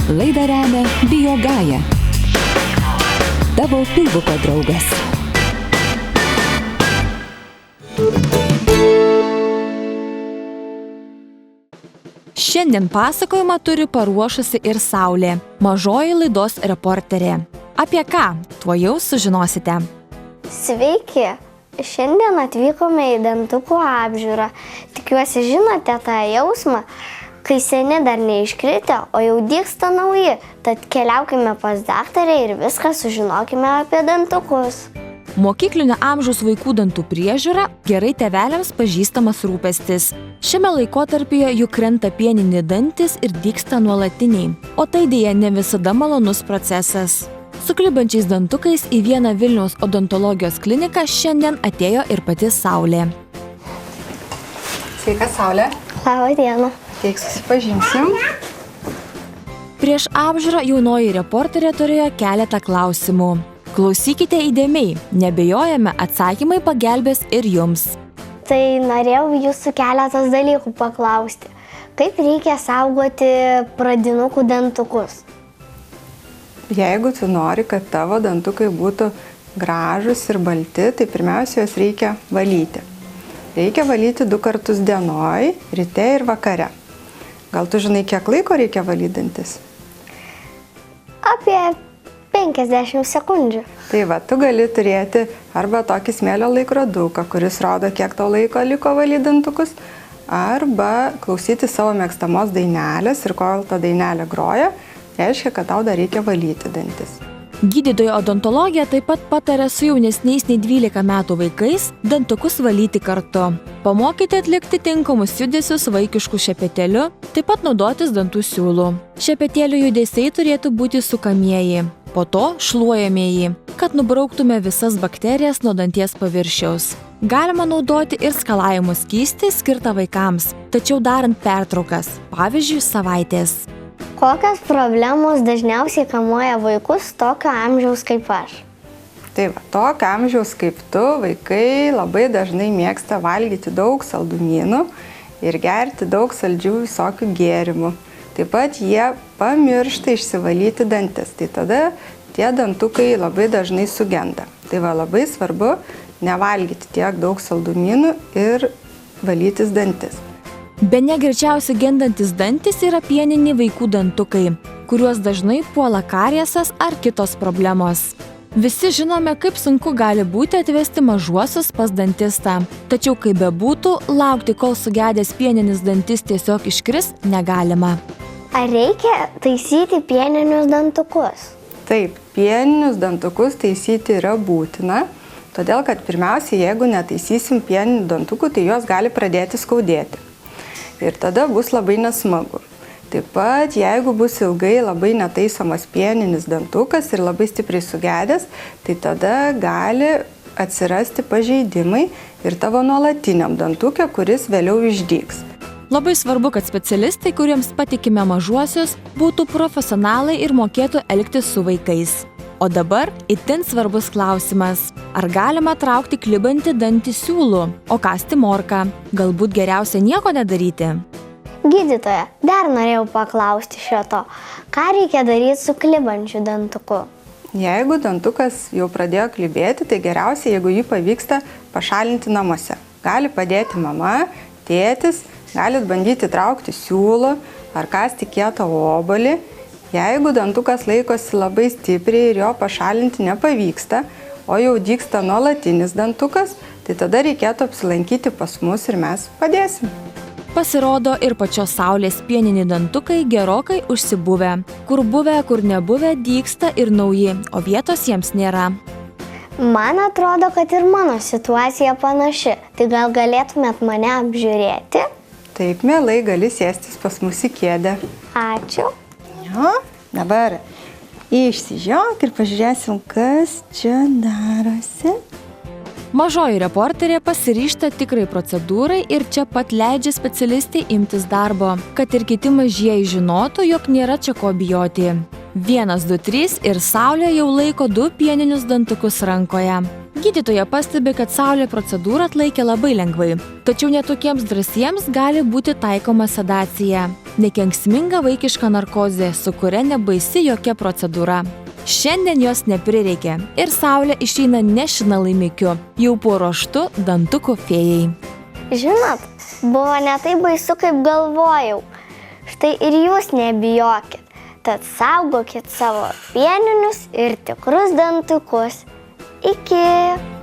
Laidą remia Biogaja. Tavo pilvuko draugas. Šiandien pasakojimą turi paruošusi ir Saulė, mažoji laidos reporterė. Apie ką, tuojau sužinosite. Sveiki! Šiandien atvykome į dantukų apžiūrą. Tikiuosi žinote tą jausmą, kai seni dar neiškritę, o jau dygsta nauji. Tad keliaukime pas daktarę ir viską sužinokime apie dantukus. Mokyklinio amžiaus vaikų dantų priežiūra gerai tėveliams pažįstamas rūpestis. Šiame laikotarpyje juk krenta pieniniai dantis ir dygsta nuolatiniai, o tai dėja ne visada malonus procesas. Su klibančiais dantukais į vieną Vilniaus odontologijos kliniką šiandien atėjo ir pati Saulė. Sveika, Saulė. Labą dieną. Teik susipažinsim. Prieš apžiūrą jaunoji reporterė turėjo keletą klausimų. Klausykite įdėmiai, nebejojame, atsakymai pagelbės ir jums. Tai norėjau jūsų keletas dalykų paklausti. Kaip reikia saugoti pradinukų dantukus? Jeigu tu nori, kad tavo dantukai būtų gražus ir balti, tai pirmiausia, juos reikia valyti. Reikia valyti 2 kartus dienoj, ryte ir vakare. Gal tu žinai, kiek laiko reikia valyti dantis? Apie 50 sekundžių. Tai va, tu gali turėti arba tokį smėlio laikroduką, kuris rodo, kiek tau laiko liko valyti dantukus, arba klausyti savo mėgstamos dainelės ir kol ta dainelė groja, reiškia, kad tau dar reikia valyti dantis. Gydytoja odontologija taip pat patarė su jaunesniais nei 12 metų vaikais dantukus valyti kartu. Pamokyti atlikti tinkamus judesius vaikiškų šepetėlių, taip pat naudotis dantų siūlų. Šepetėlių judesiai turėtų būti sukamieji, po to šluojamieji, kad nubrauktume visas bakterijas nuo danties paviršiaus. Galima naudoti ir skalavimo skystį skirtą vaikams, tačiau darant pertraukas, pavyzdžiui, savaitės. Kokios problemos dažniausiai kamuoja vaikus tokio amžiaus kaip aš? Tai va, tokio amžiaus kaip tu, vaikai labai dažnai mėgsta valgyti daug saldumynų ir gerti daug saldžių visokių gėrimų. Taip pat jie pamiršta išsivalyti dantis, tai tada tie dantukai labai dažnai sugenda. Tai va, labai svarbu nevalgyti tiek daug saldumynų ir valytis dantis. Bene greičiausiai gendantis dantis yra pieniniai vaikų dantukai, kuriuos dažnai puola kariesas ar kitos problemos. Visi žinome, kaip sunku gali būti atvesti mažuosius pas dantistą. Tačiau kaip bebūtų, laukti, kol sugedęs pieninis dantis tiesiog iškris, negalima. Ar reikia taisyti pieninius dantukus? Taip, pieninius dantukus taisyti yra būtina, todėl kad pirmiausia, jeigu netaisysim pieninių dantukų, tai juos gali pradėti skaudėti. Ir tada bus labai nesmagu. Taip pat, jeigu bus ilgai labai netaisomas pieninis dantukas ir labai stipriai sugedęs, tai tada gali atsirasti pažeidimai ir tavo nuolatiniam dantukė, kuris vėliau išdygs. Labai svarbu, kad specialistai, kuriems patikime mažuosius, būtų profesionalai ir mokėtų elgtis su vaikais. O dabar itin svarbus klausimas. Ar galima traukti klibantį dantį siūlų, o kąsti morką? Galbūt geriausia nieko nedaryti? Gydytoja, dar norėjau paklausti šito. Ką reikia daryti su klibančiu dantuku? Jeigu dantukas jau pradėjo klibėti, tai geriausia, jeigu jį pavyksta pašalinti namuose. Gali padėti mama, tėtis, galit bandyti traukti siūlų ar kąsti kietą obuolį. Jeigu dantukas laikosi labai stipriai ir jo pašalinti nepavyksta, o jau dygsta nuolatinis dantukas, tai tada reikėtų apsilankyti pas mus ir mes padėsim. Pasirodo, ir pačios Saulės pieniniai dantukai gerokai užsibuvę. Kur buvę, kur nebuvę, dygsta ir nauji, o vietos jiems nėra. Man atrodo, kad ir mano situacija panaši. Tai gal galėtumėt mane apžiūrėti? Taip, mielai, gali sėstis pas mus į kėdę. Ačiū. Jo, dabar išsižiok ir pažiūrėsim, kas čia darosi. Mažoji reporterė pasiryžta tikrai procedūrai ir čia pat leidžia specialistai imtis darbo, kad ir kiti mažieji žinotų, jog nėra čia ko bijoti. 1, 2, 3 ir Saulė jau laiko 2 pieninius dantukus rankoje. Gydytoja pastebi, kad Saulė procedūrą atlaikė labai lengvai, tačiau netokiems drąsiems gali būti taikoma sedacija. Nekenksminga vaikiška narkozė, su kuria nebaisi jokia procedūra. Šiandien jos neprireikė ir Saulė išeina nešina laimikiu, jau paruoštu dantukų fėjai. Žinot, buvo ne taip baisu, kaip galvojau. Štai ir jūs nebijokit, tad saugokit savo pieninius ir tikrus dantukus. Iki!